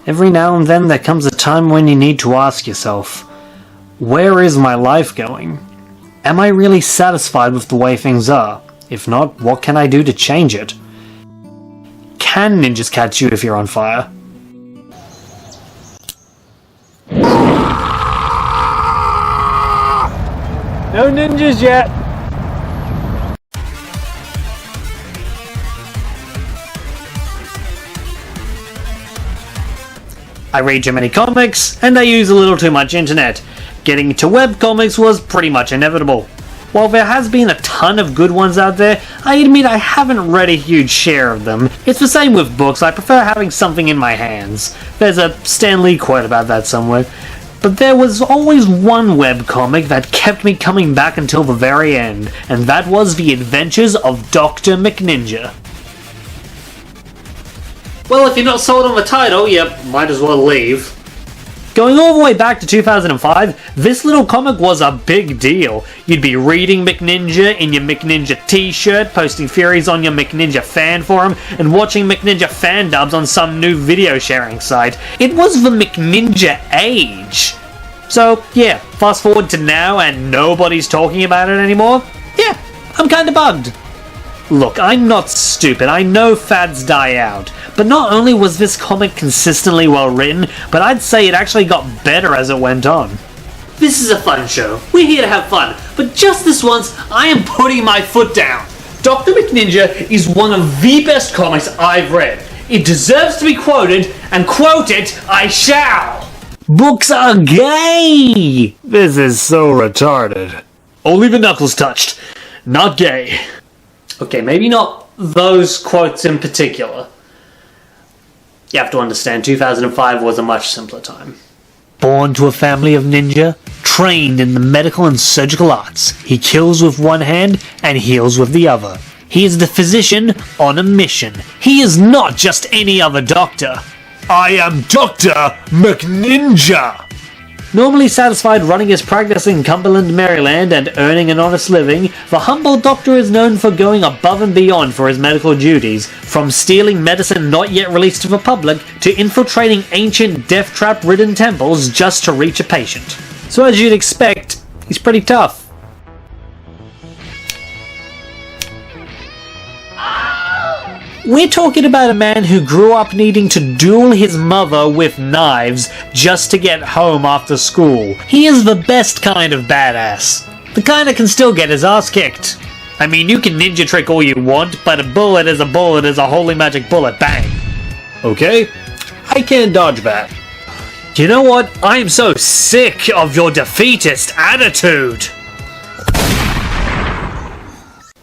Every now and then there comes a time when you need to ask yourself, where is my life going? Am I really satisfied with the way things are? If not, what can I do to change it? Can ninjas catch you if you're on fire? No ninjas yet! I read too many comics, and I use a little too much internet. Getting into webcomics was pretty much inevitable. While there has been a ton of good ones out there, I admit I haven't read a huge share of them. It's the same with books, I prefer having something in my hands. There's a Stan Lee quote about that somewhere. But there was always one webcomic that kept me coming back until the very end, and that was The Adventures of Dr. McNinja. Well, if you're not sold on the title, you might as well leave. Going all the way back to 2005, this little comic was a big deal. You'd be reading McNinja in your McNinja t-shirt, posting theories on your McNinja fan forum, and watching McNinja fan dubs on some new video sharing site. It was the McNinja age. So, yeah, fast forward to now and nobody's talking about it anymore? Yeah, I'm kinda bugged. Look, I'm not stupid, I know fads die out, but not only was this comic consistently well written, but I'd say it actually got better as it went on. This is a fun show, we're here to have fun, but just this once, I am putting my foot down. Dr. McNinja is one of the best comics I've read. It deserves to be quoted, and quote it I shall! Books are gay! This is so retarded. Only the knuckles touched, not gay. Okay, maybe not those quotes in particular. You have to understand, 2005 was a much simpler time. Born to a family of ninja, trained in the medical and surgical arts, he kills with one hand and heals with the other. He is the physician on a mission. He is not just any other doctor. I am Dr. McNinja! Normally satisfied running his practice in Cumberland, Maryland, and earning an honest living, the humble doctor is known for going above and beyond for his medical duties, from stealing medicine not yet released to the public, to infiltrating ancient death trap-ridden temples just to reach a patient. So as you'd expect, he's pretty tough. We're talking about a man who grew up needing to duel his mother with knives just to get home after school. He is the best kind of badass. The kind that can still get his ass kicked. I mean, you can ninja trick all you want, but a bullet is a holy magic bullet, bang. Okay, I can't dodge that. You know what? I am so sick of your defeatist attitude.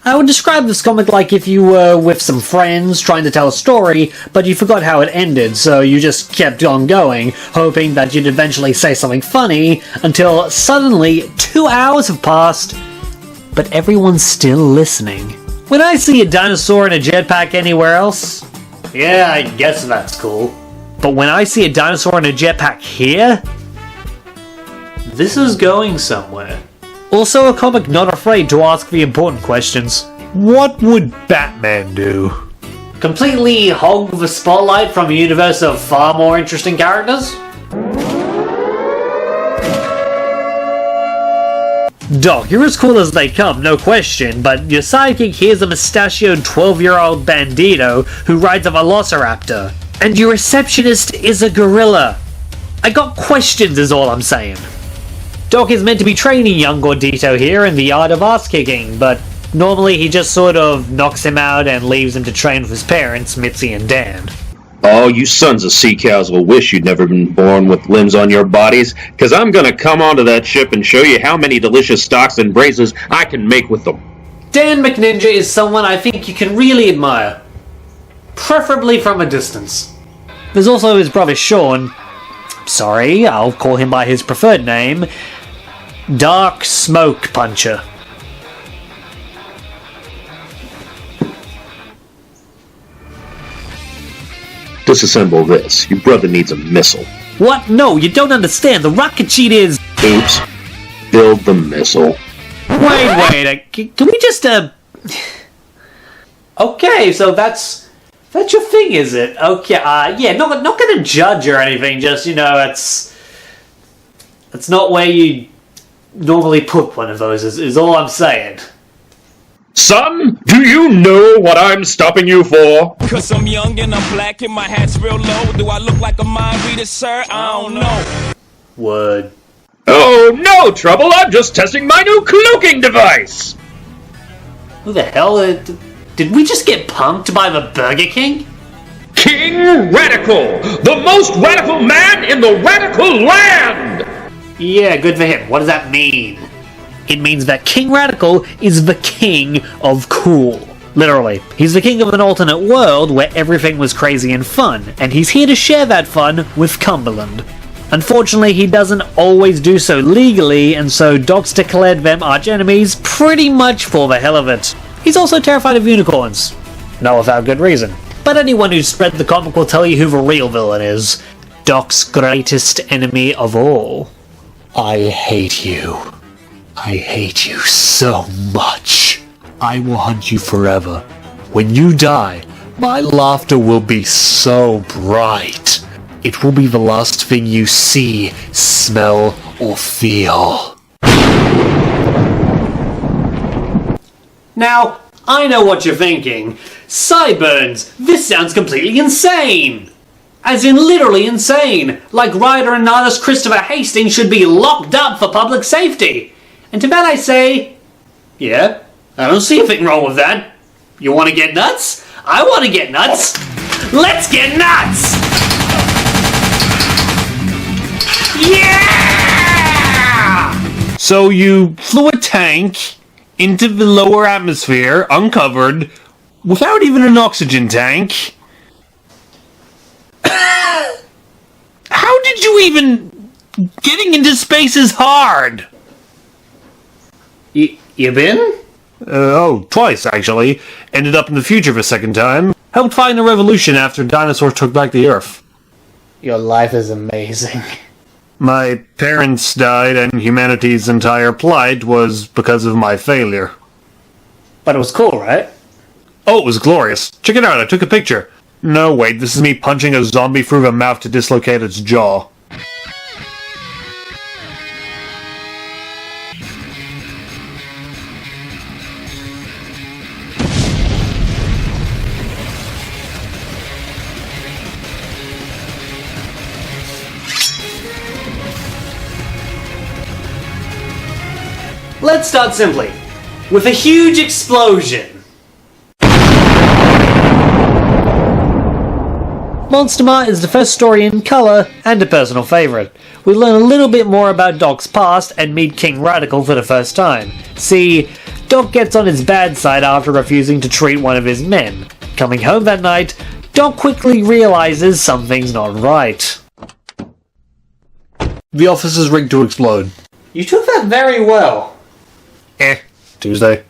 I would describe this comic like if you were with some friends trying to tell a story, but you forgot how it ended, so you just kept on going, hoping that you'd eventually say something funny, until suddenly 2 hours have passed, but everyone's still listening. When I see a dinosaur in a jetpack anywhere else, yeah, I guess that's cool. But when I see a dinosaur in a jetpack here, this is going somewhere. Also a comic not afraid to ask the important questions. What would Batman do? Completely hog the spotlight from a universe of far more interesting characters? Doc, you're as cool as they come, no question, but your sidekick here's a mustachioed 12-year-old bandito who rides a velociraptor. And your receptionist is a gorilla. I got questions is all I'm saying. Doc is meant to be training young Gordito here in the art of ass-kicking, but normally he just sort of knocks him out and leaves him to train with his parents, Mitzi and Dan. Oh, you sons of sea cows will wish you'd never been born with limbs on your bodies, because I'm going to come onto that ship and show you how many delicious stocks and braces I can make with them. Dan McNinja is someone I think you can really admire. Preferably from a distance. There's also his brother Sean. Sorry, I'll call him by his preferred name. Dark Smoke Puncher. Disassemble this. Your brother needs a missile. What? No, you don't understand. The rocket sheet is... Oops. Build the missile. Wait, can we just, Okay, so that's That's your thing, is it? Okay, yeah, not gonna judge or anything, just, it's not where you normally put one of those, is all I'm saying. Son, do you know what I'm stopping you for? Cause I'm young and I'm black and my hat's real low. Do I look like a mind reader, sir? I don't know. Word. Oh, no trouble, I'm just testing my new cloaking device! Who the hell? Did we just get punked by the Burger King? King Radical! The most radical man in the radical land! Yeah, good for him. What does that mean? It means that King Radical is the king of cool. Literally. He's the king of an alternate world where everything was crazy and fun, and he's here to share that fun with Cumberland. Unfortunately, he doesn't always do so legally, and so Doc's declared them arch-enemies pretty much for the hell of it. He's also terrified of unicorns. Not without good reason. But anyone who's read the comic will tell you who the real villain is. Doc's greatest enemy of all. I hate you. I hate you so much. I will hunt you forever. When you die, my laughter will be so bright. It will be the last thing you see, smell, or feel. Now, I know what you're thinking. Sideburns, this sounds completely insane! As in literally insane, like writer and artist Christopher Hastings should be locked up for public safety. And to that I say, yeah, I don't see anything wrong with that. You want to get nuts? I want to get nuts. Let's get nuts! Yeah! So you flew a tank into the lower atmosphere, uncovered, without even an oxygen tank. How did you even... Getting into space is hard! You been? Twice, actually. Ended up in the future the second time. Helped find the revolution after dinosaurs took back the Earth. Your life is amazing. My parents died, and humanity's entire plight was because of my failure. But it was cool, right? Oh, it was glorious. Check it out, I took a picture. No, wait, this is me punching a zombie through the mouth to dislocate its jaw. Let's start simply, with a huge explosion. Monster Mart is the first story in colour and a personal favourite. We learn a little bit more about Doc's past and meet King Radical for the first time. See, Doc gets on his bad side after refusing to treat one of his men. Coming home that night, Doc quickly realises something's not right. The office is rigged to explode. You took that very well. Tuesday.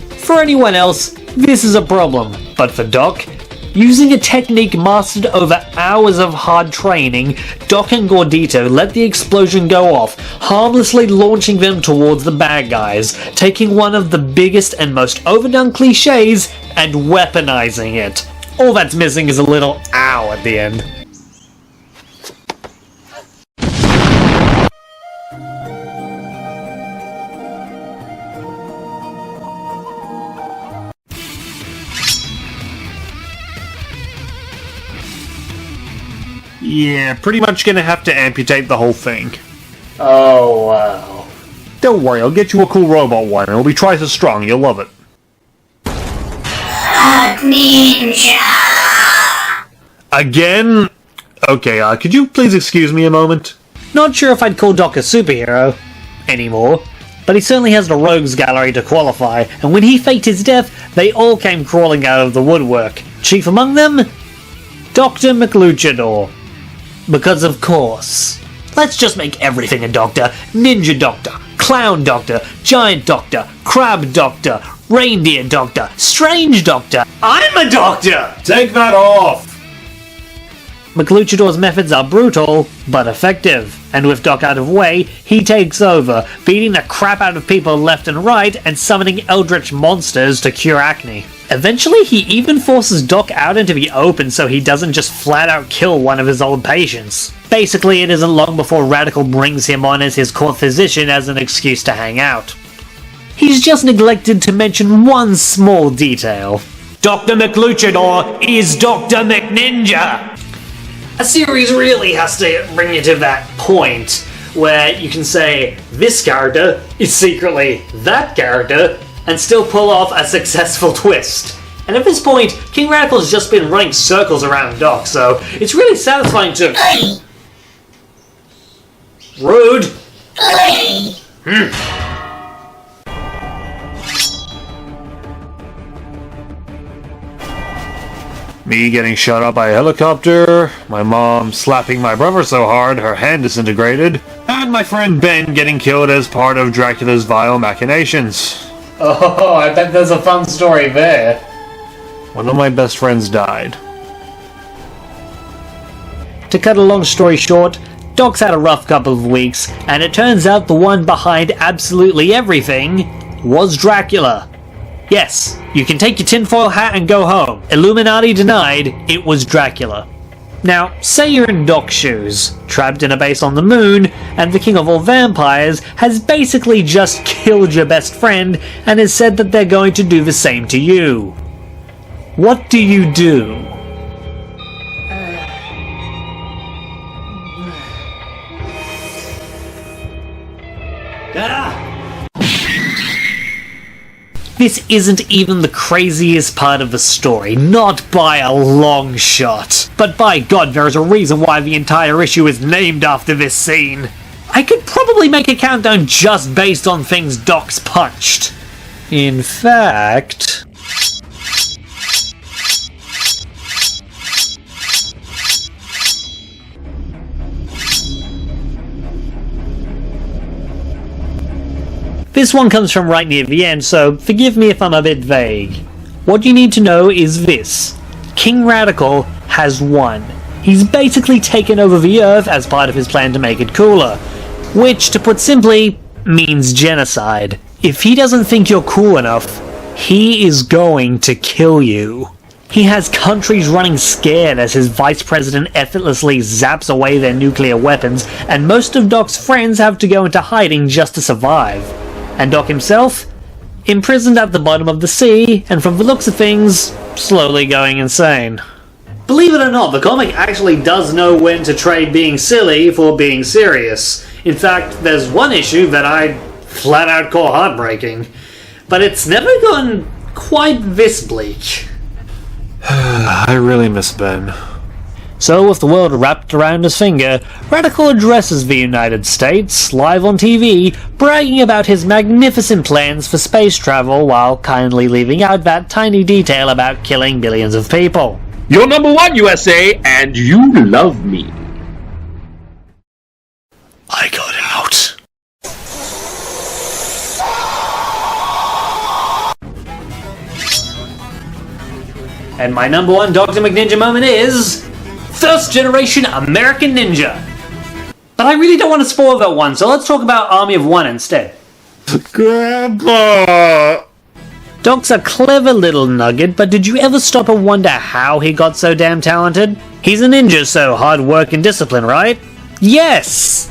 For anyone else, this is a problem, but for Doc, using a technique mastered over hours of hard training, Doc and Gordito let the explosion go off, harmlessly launching them towards the bad guys, taking one of the biggest and most overdone cliches and weaponizing it. All that's missing is a little ow at the end. Yeah, pretty much gonna have to amputate the whole thing. Oh, wow. Don't worry, I'll get you a cool robot one. It'll be twice as strong, you'll love it. McNinja! Again? Okay, could you please excuse me a moment? Not sure if I'd call Doc a superhero anymore, but he certainly has the rogues gallery to qualify, and when he faked his death, they all came crawling out of the woodwork. Chief among them? Dr. McLuchador. Because of course. Let's just make everything a doctor. Ninja doctor, clown doctor, giant doctor, crab doctor, reindeer doctor, strange doctor. I'm a doctor! Take that off! McLuchador's methods are brutal, but effective, and with Doc out of way, he takes over, beating the crap out of people left and right and summoning eldritch monsters to cure acne. Eventually, he even forces Doc out into the open so he doesn't just flat out kill one of his old patients. Basically, it isn't long before Radical brings him on as his court physician as an excuse to hang out. He's just neglected to mention one small detail. Dr. McLuchador is Dr. McNinja! A series really has to bring you to that point where you can say this character is secretly that character and still pull off a successful twist. And at this point, King Radical's just been running circles around Doc, so it's really satisfying to... Rude! Me getting shot up by a helicopter, my mom slapping my brother so hard her hand disintegrated, and my friend Ben getting killed as part of Dracula's vile machinations. Oh, I bet there's a fun story there. One of my best friends died. To cut a long story short, Doc's had a rough couple of weeks, and it turns out the one behind absolutely everything was Dracula. Yes, you can take your tinfoil hat and go home. Illuminati denied it was Dracula. Now, say you're in Doc's shoes, trapped in a base on the moon, and the king of all vampires has basically just killed your best friend and has said that they're going to do the same to you. What do you do? This isn't even the craziest part of the story, not by a long shot. But by God, there is a reason why the entire issue is named after this scene. I could probably make a countdown just based on things Doc's punched. In fact... This one comes from right near the end, so forgive me if I'm a bit vague. What you need to know is this. King Radical has won. He's basically taken over the Earth as part of his plan to make it cooler. Which, to put simply, means genocide. If he doesn't think you're cool enough, he is going to kill you. He has countries running scared as his vice president effortlessly zaps away their nuclear weapons, and most of Doc's friends have to go into hiding just to survive. And Doc himself? Imprisoned at the bottom of the sea, and from the looks of things, slowly going insane. Believe it or not, the comic actually does know when to trade being silly for being serious. In fact, there's one issue that I flat out call heartbreaking. But it's never gone quite this bleak. I really miss Ben. So, with the world wrapped around his finger, Radical addresses the United States, live on TV, bragging about his magnificent plans for space travel while kindly leaving out that tiny detail about killing billions of people. You're number one, USA, and you love me. I got out. And my number one Dr. McNinja moment is... First generation American Ninja. But I really don't want to spoil that one, so let's talk about Army of One instead. Grandpa! Doc's a clever little nugget, but did you ever stop and wonder how he got so damn talented? He's a ninja, so hard work and discipline, right? Yes!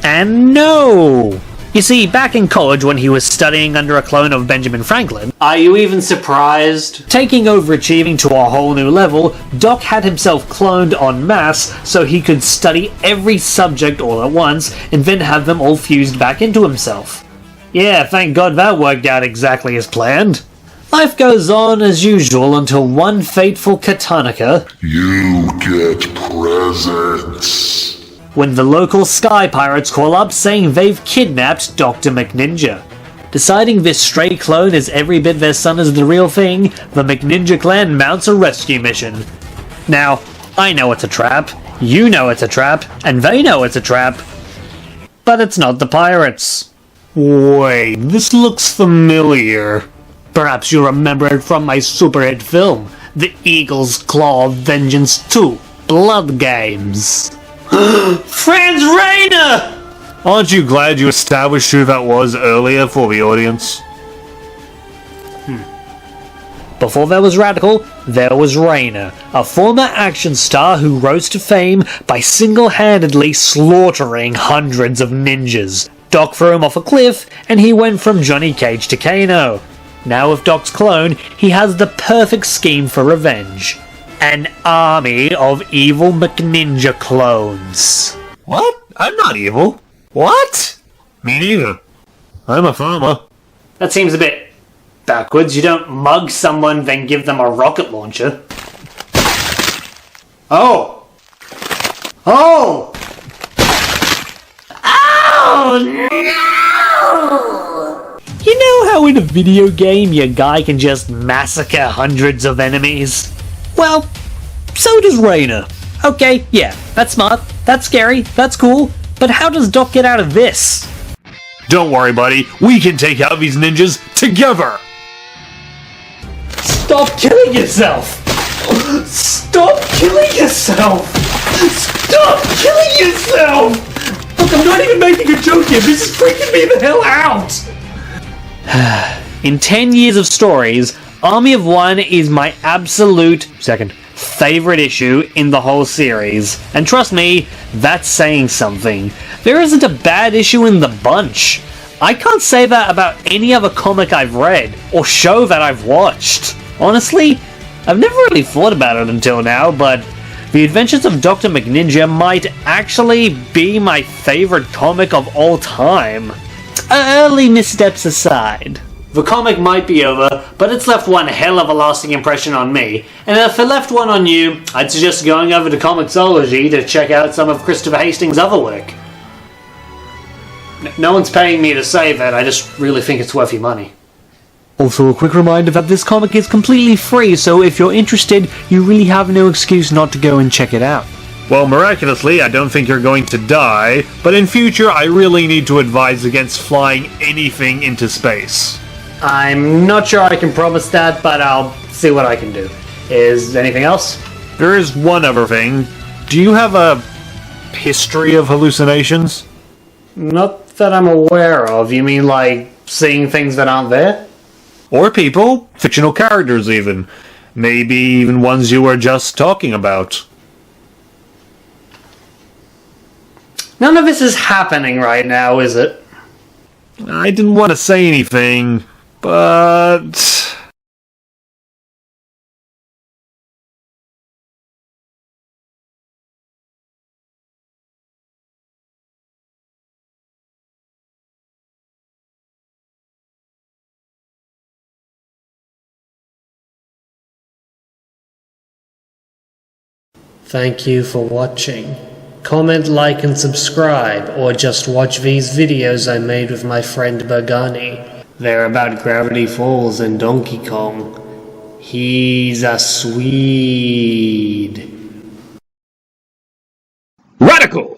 And no! You see, back in college when he was studying under a clone of Benjamin Franklin, are you even surprised? Taking overachieving to a whole new level, Doc had himself cloned en masse so he could study every subject all at once and then have them all fused back into himself. Yeah, thank God that worked out exactly as planned. Life goes on as usual until one fateful Katanika... You get presents. When the local sky pirates call up saying they've kidnapped Dr. McNinja. Deciding this stray clone is every bit their son as the real thing, the McNinja clan mounts a rescue mission. Now, I know it's a trap, you know it's a trap, and they know it's a trap. But it's not the pirates. Wait, this looks familiar. Perhaps you remember it from my super hit film, The Eagle's Claw of Vengeance 2. Blood Games. Franz Rayner! Aren't you glad you established who that was earlier for the audience? Before there was Radical, there was Rayner, a former action star who rose to fame by single-handedly slaughtering hundreds of ninjas. Doc threw him off a cliff, and he went from Johnny Cage to Kano. Now with Doc's clone, he has the perfect scheme for revenge. An army of evil McNinja clones. What? I'm not evil. What? Me neither. I'm a farmer. That seems a bit backwards. You don't mug someone, then give them a rocket launcher. Oh! Oh! Oh, no! You know how in a video game your guy can just massacre hundreds of enemies? Well, so does Rayner. Okay, yeah, that's smart, that's scary, that's cool, but how does Doc get out of this? Don't worry, buddy. We can take out these ninjas together! Stop killing yourself! Stop killing yourself! Stop killing yourself! Look, I'm not even making a joke here. This is freaking me the hell out! In 10 years of stories, Army of One is my absolute favorite issue in the whole series. And trust me, that's saying something. There isn't a bad issue in the bunch. I can't say that about any other comic I've read, or show that I've watched. Honestly, I've never really thought about it until now, but The Adventures of Dr. McNinja might actually be my favorite comic of all time. Early missteps aside. The comic might be over, but it's left one hell of a lasting impression on me, and if it left one on you, I'd suggest going over to Comixology to check out some of Christopher Hastings' other work. No one's paying me to say that, I just really think it's worth your money. Also, a quick reminder that this comic is completely free, so if you're interested, you really have no excuse not to go and check it out. Well, miraculously, I don't think you're going to die, but in future, I really need to advise against flying anything into space. I'm not sure I can promise that, but I'll see what I can do. Is anything else? There is one other thing. Do you have a history of hallucinations? Not that I'm aware of. You mean like seeing things that aren't there? Or people, fictional characters even. Maybe even ones you were just talking about. None of this is happening right now, is it? I didn't want to say anything, but... Thank you for watching. Comment, like, and subscribe, or just watch these videos I made with my friend Bergani. They're about Gravity Falls and Donkey Kong. He's a Swede. Radical!